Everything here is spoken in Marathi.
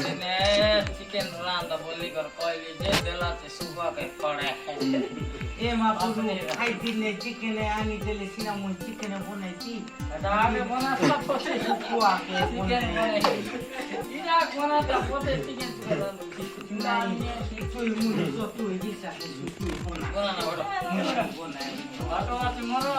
दिने चिकन रांधा बोली कर कहली जे देला से सुबह के पड़े ए मापुरु खाइ दिने चिकन आनी देले सिनामन चिकन बनाइছি आगे बना सब पोते कुआ के चिकन बने इना बना त पोते चिकन नाही तुई मुले जो तुई दिसा तुई बना बना ना बड़ा बना बाटो माथि मरो